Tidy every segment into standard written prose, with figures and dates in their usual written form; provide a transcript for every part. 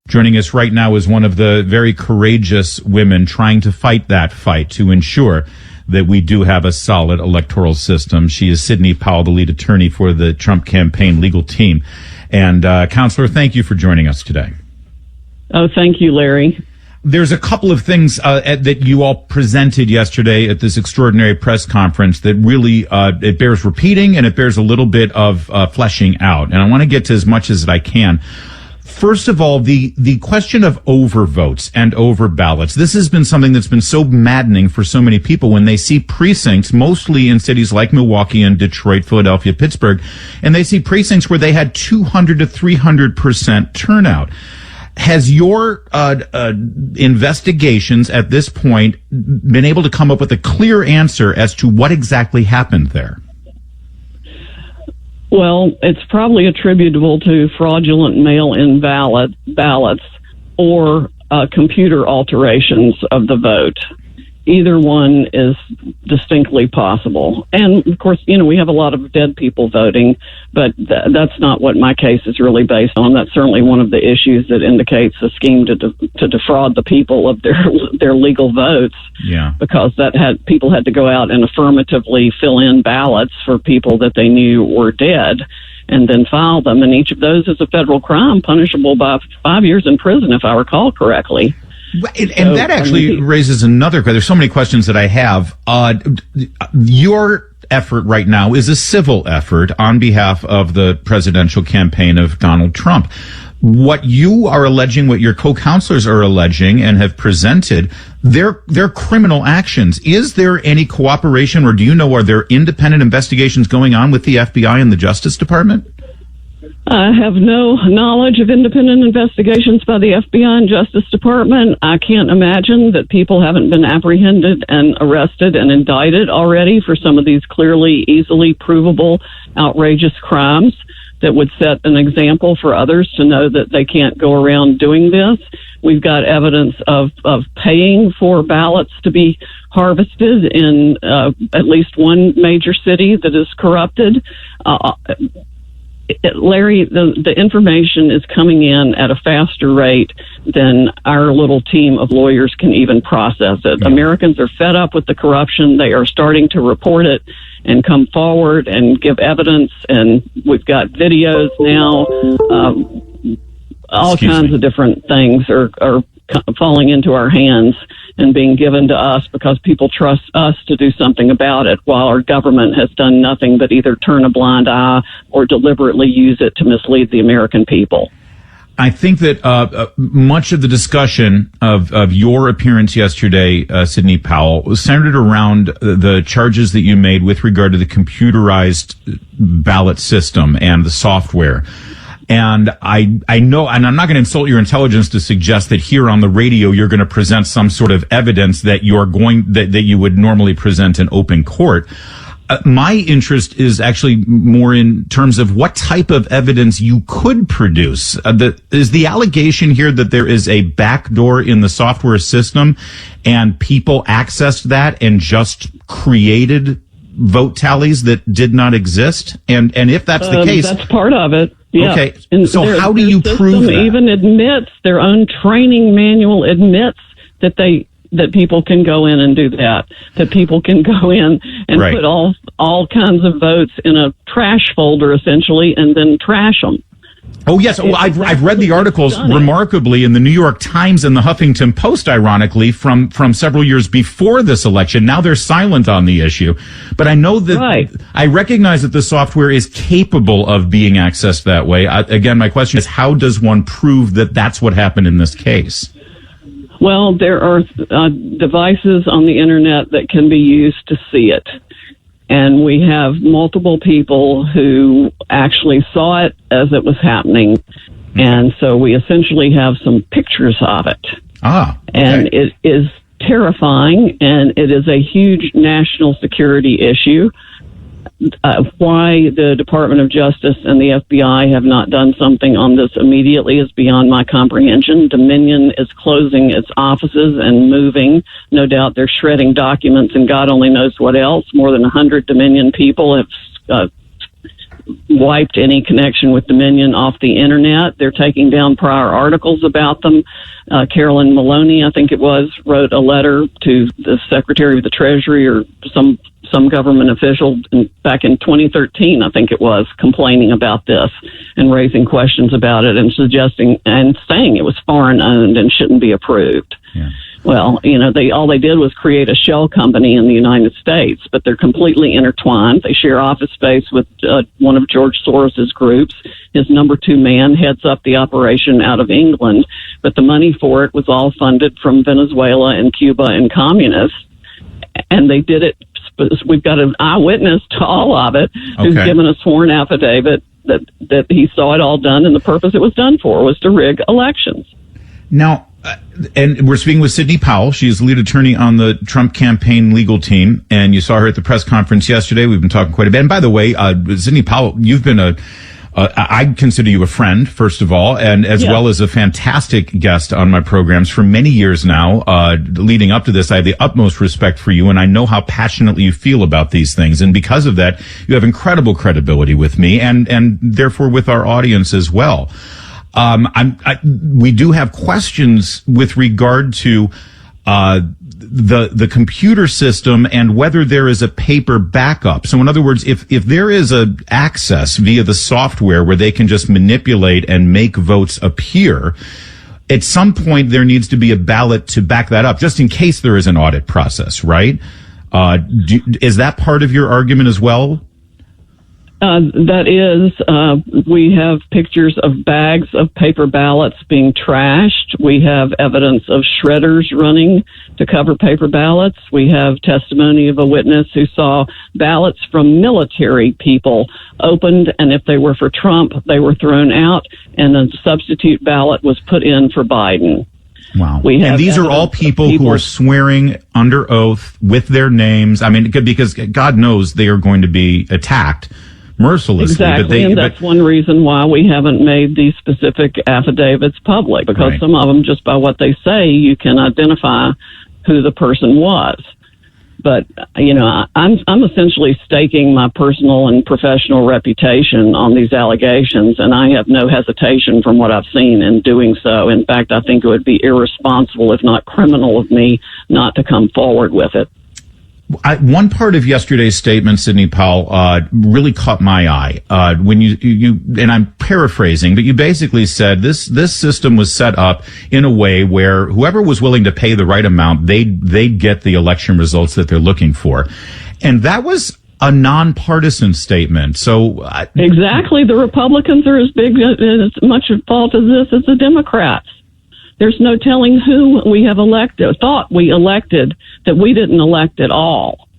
Joining us right now is one of the very courageous women trying to fight that fight to ensure that we do have a solid electoral system. She is Sidney Powell, the lead attorney for the Trump campaign legal team. And, Counselor, thank you for joining us today. Oh, thank you, Larry. There's a couple of things that you all presented yesterday at this extraordinary press conference that really it bears repeating and it bears a little bit of fleshing out. And I want to get to as much as I can. First of all, the question of overvotes and over ballots. This has been something that's been so maddening for so many people when they see precincts, mostly in cities like Milwaukee and Detroit, Philadelphia, Pittsburgh, and they see precincts where they had 200 to 300% turnout. Has your investigations at this point been able to come up with a clear answer as to what exactly happened there? Well, it's probably attributable to fraudulent mail-in ballots or computer alterations of the vote. Either one is distinctly possible. And, of course, we have a lot of dead people voting, but that's not what my case is really based on. That's certainly one of the issues that indicates a scheme to defraud the people of their legal votes. Yeah. Because people had to go out and affirmatively fill in ballots for people that they knew were dead and then file them. And each of those is a federal crime punishable by 5 years in prison, if I recall correctly. And that actually raises another question. There's so many questions that I have. Your effort right now is a civil effort on behalf of the presidential campaign of Donald Trump. What you are alleging, what your co-counselors are alleging and have presented, they're criminal actions. Is there any cooperation, or do you know, are there independent investigations going on with the FBI and the Justice Department? I have no knowledge of independent investigations by the FBI and Justice Department. I can't imagine that people haven't been apprehended and arrested and indicted already for some of these clearly, easily provable, outrageous crimes that would set an example for others to know that they can't go around doing this. We've got evidence of paying for ballots to be harvested in at least one major city that is corrupted. Larry, the information is coming in at a faster rate than our little team of lawyers can even process it. Yeah. Americans are fed up with the corruption. They are starting to report it and come forward and give evidence. And we've got videos now. All kinds of different things are falling into our hands and being given to us because people trust us to do something about it, while our government has done nothing but either turn a blind eye or deliberately use it to mislead the American people. I think that much of the discussion of your appearance yesterday, Sidney Powell, was centered around the charges that you made with regard to the computerized ballot system and the software. And I know, and I'm not going to insult your intelligence to suggest that here on the radio you're going to present some sort of evidence that that you would normally present in open court. My interest is actually more in terms of what type of evidence you could produce. Is the allegation here that there is a backdoor in the software system and people accessed that and just created vote tallies that did not exist? And if that's the case, that's part of it. Yeah. Okay. And so how do you prove that? Even admits, their own training manual admits that people can go in and do that people can go in and put all kinds of votes in a trash folder essentially and then trash them. Oh, yes. Well, I've read the articles remarkably in the New York Times and the Huffington Post, ironically, from several years before this election. Now they're silent on the issue. But I know that I recognize that the software is capable of being accessed that way. Again, my question is, how does one prove that that's what happened in this case? Well, there are devices on the Internet that can be used to see it. And we have multiple people who actually saw it as it was happening. And so we essentially have some pictures of it. Okay. And it is terrifying, and it is a huge national security issue. Why the Department of Justice and the FBI have not done something on this immediately is beyond my comprehension. Dominion is closing its offices and moving. No doubt they're shredding documents and God only knows what else. More than 100 Dominion people have wiped any connection with Dominion off the internet. They're taking down prior articles about them. Carolyn Maloney, I think it was, wrote a letter to the Secretary of the Treasury or some government official back in 2013, I think it was, complaining about this and raising questions about it and suggesting and saying it was foreign owned and shouldn't be approved. Yeah. Well, all they did was create a shell company in the United States, but they're completely intertwined. They share office space with one of George Soros's groups. His number 2 man heads up the operation out of England, but the money for it was all funded from Venezuela and Cuba and communists. And they did it. We've got an eyewitness to all of it who's given a sworn affidavit that he saw it all done, and the purpose it was done for was to rig elections. Now, and we're speaking with Sidney Powell. She's lead attorney on the Trump campaign legal team, and you saw her at the press conference yesterday. We've been talking quite a bit. And by the way, Sidney Powell, you've been I consider you a friend, first of all, and as well as a fantastic guest on my programs for many years now. Leading up to this, I have the utmost respect for you, and I know how passionately you feel about these things. And because of that, you have incredible credibility with me and therefore with our audience as well. We do have questions with regard to the computer system and whether there is a paper backup. So in other words, if there is a access via the software where they can just manipulate and make votes appear, at some point there needs to be a ballot to back that up, just in case there is an audit process, right? Is that part of your argument as well? That is, we have pictures of bags of paper ballots being trashed. We have evidence of shredders running to cover paper ballots. We have testimony of a witness who saw ballots from military people opened, and if they were for Trump, they were thrown out, and a substitute ballot was put in for Biden. Wow. And these are all people who are swearing under oath with their names. I mean, because God knows they are going to be attacked mercilessly. Exactly, and that's one reason why we haven't made these specific affidavits public, because some of them, just by what they say, you can identify who the person was. But, I'm essentially staking my personal and professional reputation on these allegations, and I have no hesitation from what I've seen in doing so. In fact, I think it would be irresponsible, if not criminal, of me not to come forward with it. One part of yesterday's statement, Sidney Powell, really caught my eye. When you, and I'm paraphrasing, but you basically said this system was set up in a way where whoever was willing to pay the right amount, they'd get the election results that they're looking for. And that was a nonpartisan statement. So exactly, the Republicans are as much at fault as this as the Democrats. There's no telling who we have elected, thought we elected, that we didn't elect at all,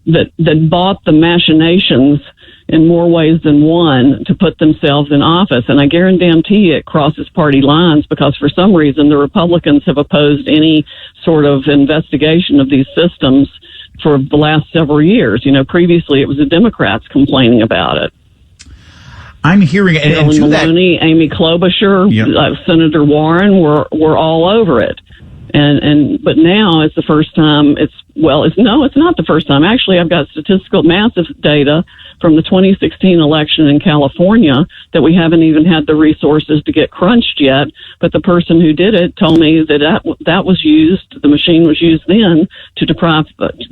that bought the machinations in more ways than one to put themselves in office. And I guarantee it crosses party lines, because for some reason the Republicans have opposed any sort of investigation of these systems for the last several years. Previously it was the Democrats complaining about it. I'm hearing it. Carolyn Maloney, Amy Klobuchar, Senator Warren were all over it. But now it's the first time it's not the first time. Actually, I've got statistical massive data from the 2016 election in California that we haven't even had the resources to get crunched yet. But the person who did it told me that was used, the machine was used then to deprive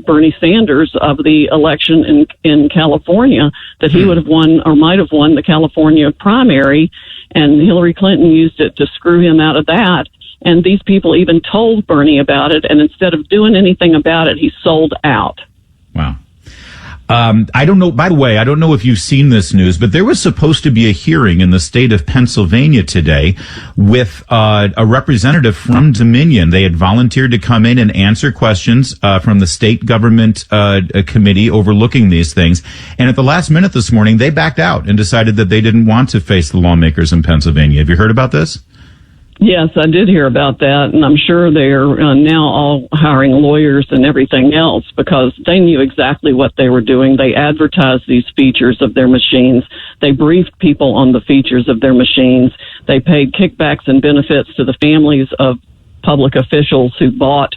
Bernie Sanders of the election in California, that he would have won or might have won the California primary, and Hillary Clinton used it to screw him out of that. And these people even told Bernie about it, and instead of doing anything about it, he sold out. Wow. I don't know, by the way, I don't know if you've seen this news, but there was supposed to be a hearing in the state of Pennsylvania today with a representative from Dominion. They had volunteered to come in and answer questions from the state government committee overlooking these things. And at the last minute this morning, they backed out and decided that they didn't want to face the lawmakers in Pennsylvania. Have you heard about this? Yes, I did hear about that, and I'm sure they're now all hiring lawyers and everything else, because they knew exactly what they were doing. They advertised these features of their machines. They briefed people on the features of their machines. They paid kickbacks and benefits to the families of public officials who bought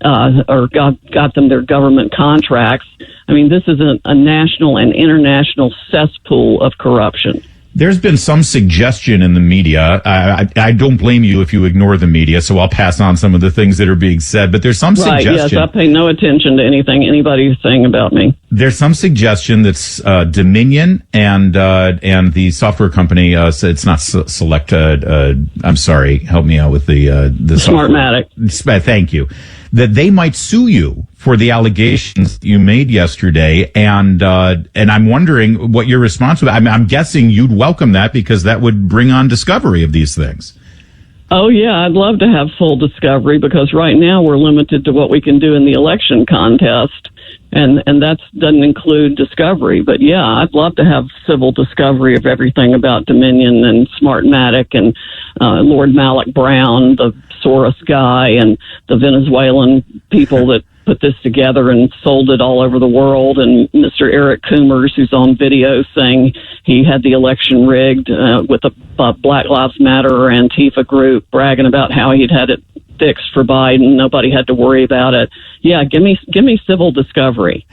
or got them their government contracts. I mean, this is a national and international cesspool of corruption. There's been some suggestion in the media. I don't blame you if you ignore the media, so I'll pass on some of the things that are being said. But there's some suggestion. Yes, I pay no attention to anything anybody's saying about me. There's some suggestion that's Dominion and the software company. It's not Select. I'm sorry. Help me out with the Smartmatic. Thank you. That they might sue you for the allegations you made yesterday, and I'm wondering what your response would be. I'm guessing you'd welcome that because that would bring on discovery of these things. Oh, yeah, I'd love to have full discovery because right now we're limited to what we can do in the election contest, and that doesn't include discovery. But, yeah, I'd love to have civil discovery of everything about Dominion and Smartmatic and Lord Malik Brown, the Soros guy, and the Venezuelan people that put this together and sold it all over the world, and Mr. Eric Coomers, who's on video saying he had the election rigged with a Black Lives Matter or Antifa group, bragging about how he'd had it fixed for Biden. Nobody had to worry about it. Yeah, give me civil discovery.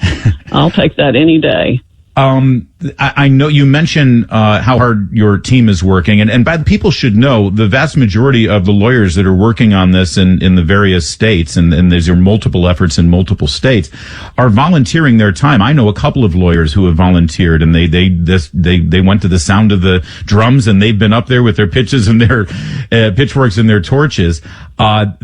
I'll take that any day. I know you mentioned how hard your team is working, and people should know the vast majority of the lawyers that are working on this in the various states, and there's multiple efforts in multiple states, are volunteering their time. I know a couple of lawyers who have volunteered, and they went to the sound of the drums, and they've been up there with their pitches and their pitchforks and their torches. There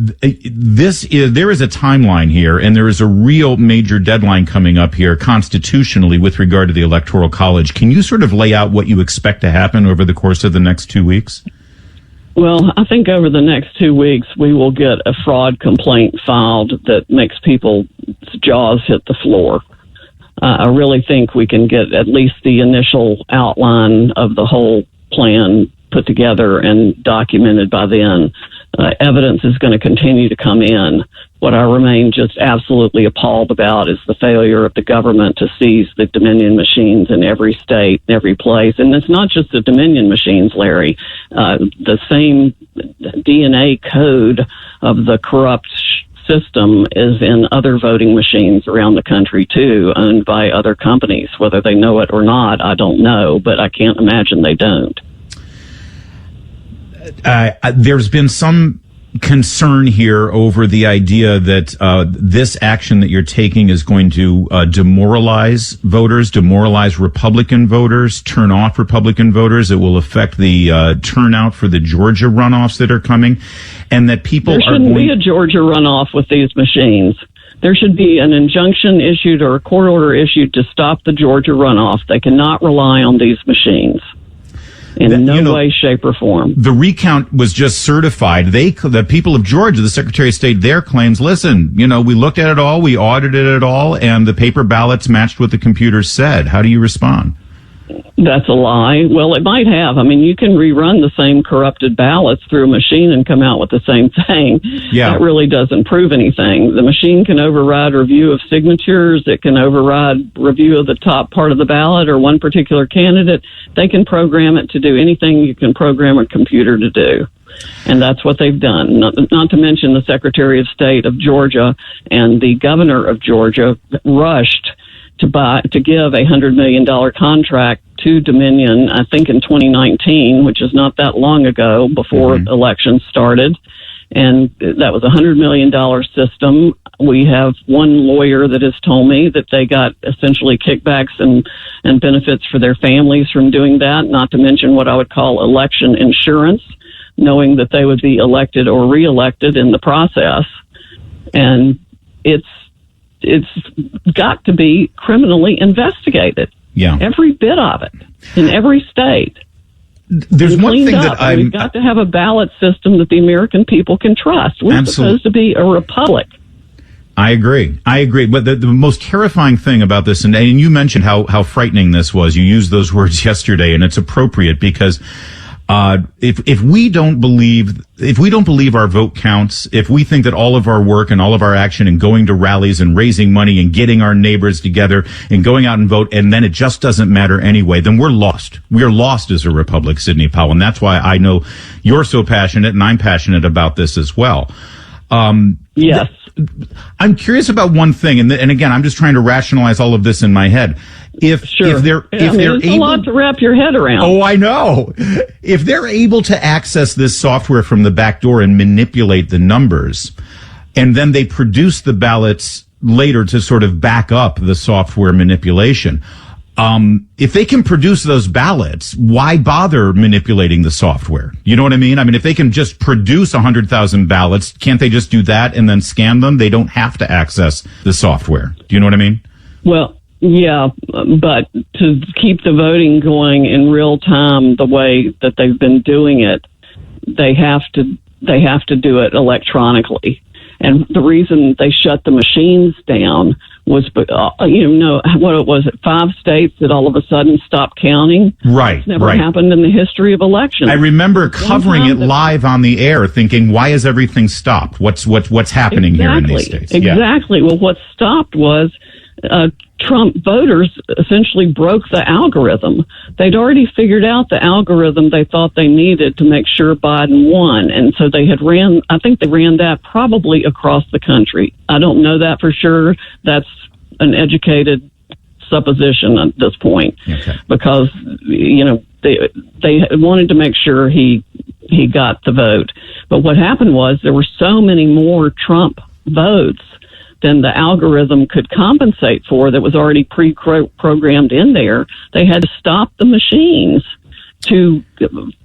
is a timeline here, and there is a real major deadline coming up here constitutionally with regard to the Electoral College. Can you sort of lay out what you expect to happen over the course of the next 2 weeks? Well, I think over the next 2 weeks, we will get a fraud complaint filed that makes people's jaws hit the floor. I really think we can get at least the initial outline of the whole plan put together and documented by then. Evidence is going to continue to come in. What I remain just absolutely appalled about is the failure of the government to seize the Dominion machines in every state, every place. And it's not just the Dominion machines, Larry. The same DNA code of the corrupt system is in other voting machines around the country, too, owned by other companies. Whether they know it or not, I don't know, but I can't imagine they don't. There's been some concern here over the idea that this action that you're taking is going to demoralize voters, demoralize Republican voters, turn off Republican voters. It will affect the turnout for the Georgia runoffs that are coming, and that people there shouldn't be a Georgia runoff with these machines. There should be an injunction issued or a court order issued to stop the Georgia runoff. They cannot rely on these machines. In no way, shape, or form. The recount was just certified. The people of Georgia, the Secretary of State there claims, listen, we looked at it all, we audited it all, and the paper ballots matched what the computers said. How do you respond? That's a lie. Well, it might have. I mean, you can rerun the same corrupted ballots through a machine and come out with the same thing. Yeah. That really doesn't prove anything. The machine can override review of signatures. It can override review of the top part of the ballot or one particular candidate. They can program it to do anything you can program a computer to do. And that's what they've done. Not to mention the Secretary of State of Georgia and the governor of Georgia rushed to give a $100 million contract to Dominion, I think in 2019, which is not that long ago, before elections started. And that was a $100 million system. We have one lawyer that has told me that they got essentially kickbacks and benefits for their families from doing that, not to mention what I would call election insurance, knowing that they would be elected or reelected in the process. And it's got to be criminally investigated. Yeah. Every bit of it in every state. There's one thing that we've got to have a ballot system that the American people can trust. We're supposed to be a republic. I agree. But the most terrifying thing about this, and you mentioned how frightening this was. You used those words yesterday, and it's appropriate because if we don't believe our vote counts, if we think that all of our work and all of our action and going to rallies and raising money and getting our neighbors together and going out and vote, and then it just doesn't matter anyway, then we're lost. We are lost as a republic, Sidney Powell. And that's why I know you're so passionate and I'm passionate about this as well. Yes. I'm curious about one thing, and again, I'm just trying to rationalize all of this in my head. If they're it's able, a lot to wrap your head around. Oh, I know. If they're able to access this software from the back door and manipulate the numbers, and then they produce the ballots later to sort of back up the software manipulation. If they can produce those ballots, why bother manipulating the software? You know what I mean? I mean, if they can just produce 100,000 ballots, can't they just do that and then scan them? They don't have to access the software. Do you know what I mean? Well, yeah, but to keep the voting going in real time the way that they've been doing it, they have to do it electronically. And the reason they shut the machines down was, what it was at 5 states that all of a sudden stopped counting. Right. It's never happened in the history of elections. I remember covering it live on the air, thinking, "Why is everything stopped? What's happening here in these states?" Exactly. Yeah. Well, what stopped was Trump voters essentially broke the algorithm. They'd already figured out the algorithm they thought they needed to make sure Biden won. And so they ran that probably across the country. I don't know that for sure. That's an educated supposition at this point. Okay. Because, they wanted to make sure he got the vote. But what happened was there were so many more Trump votes than the algorithm could compensate for that was already pre-programmed in there. They had to stop the machines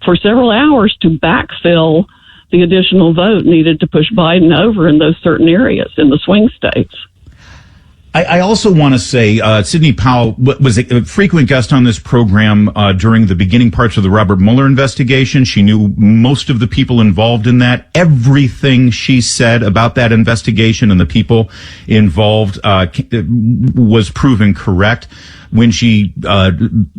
for several hours to backfill the additional vote needed to push Biden over in those certain areas in the swing states. I also want to say Sidney Powell was a frequent guest on this program during the beginning parts of the Robert Mueller investigation. She knew most of the people involved in that. Everything she said about that investigation and the people involved was proven correct. When she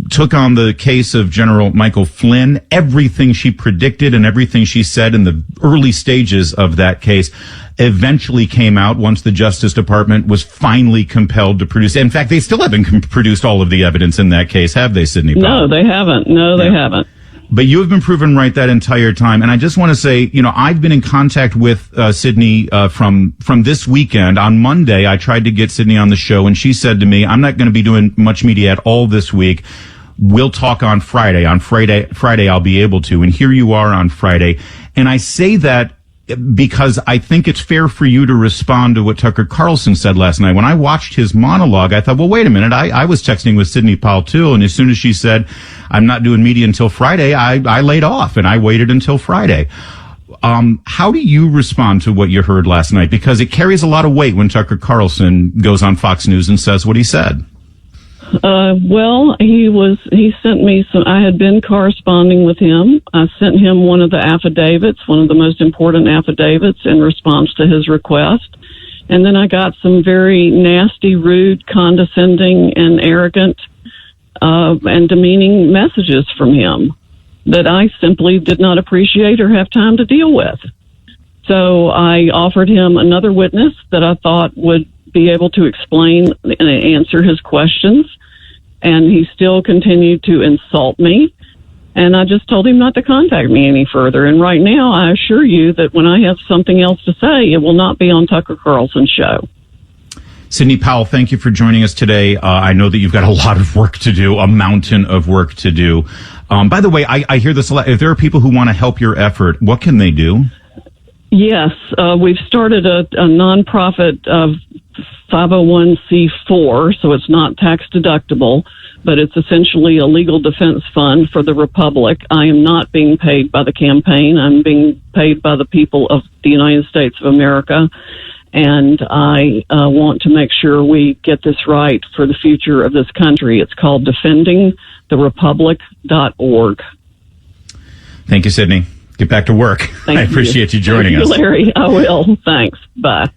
took on the case of General Michael Flynn, everything she predicted and everything she said in the early stages of that case eventually came out once the Justice Department was finally compelled to produce. In fact, they still haven't produced all of the evidence in that case, have they, Sidney Powell? No, they haven't. No, they haven't. But you have been proven right that entire time. And I just want to say, I've been in contact with Sidney from this weekend. On Monday, I tried to get Sidney on the show, and she said to me, "I'm not going to be doing much media at all this week. We'll talk on Friday. On Friday, I'll be able to." And here you are on Friday. And I say that because I think it's fair for you to respond to what Tucker Carlson said last night. When I watched his monologue, I thought, well, wait a minute. I was texting with Sidney Powell, too. And as soon as she said, "I'm not doing media until Friday," I laid off and I waited until Friday. How do you respond to what you heard last night? Because it carries a lot of weight when Tucker Carlson goes on Fox News and says what he said. Well, he sent me I had been corresponding with him. I sent him one of the affidavits, one of the most important affidavits in response to his request. And then I got some very nasty, rude, condescending, and arrogant, and demeaning messages from him that I simply did not appreciate or have time to deal with. So I offered him another witness that I thought would be able to explain and answer his questions, and he still continued to insult me, and I just told him not to contact me any further. And right now, I assure you that when I have something else to say, it will not be on Tucker Carlson's show. Sidney Powell, thank you for joining us today. I know that you've got a lot of work to do, a mountain of work to do. By the way, I hear this a lot. If there are people who want to help your effort, what can they do? Yes, we've started a nonprofit 501c4, so it's not tax deductible, but it's essentially a legal defense fund for the Republic. I am not being paid by the campaign. I'm being paid by the people of the United States of America, and I want to make sure we get this right for the future of this country. It's called defendingtherepublic.org. Thank you, Sidney. Get back to work. I appreciate you joining us. Larry. I will. Thanks. Bye.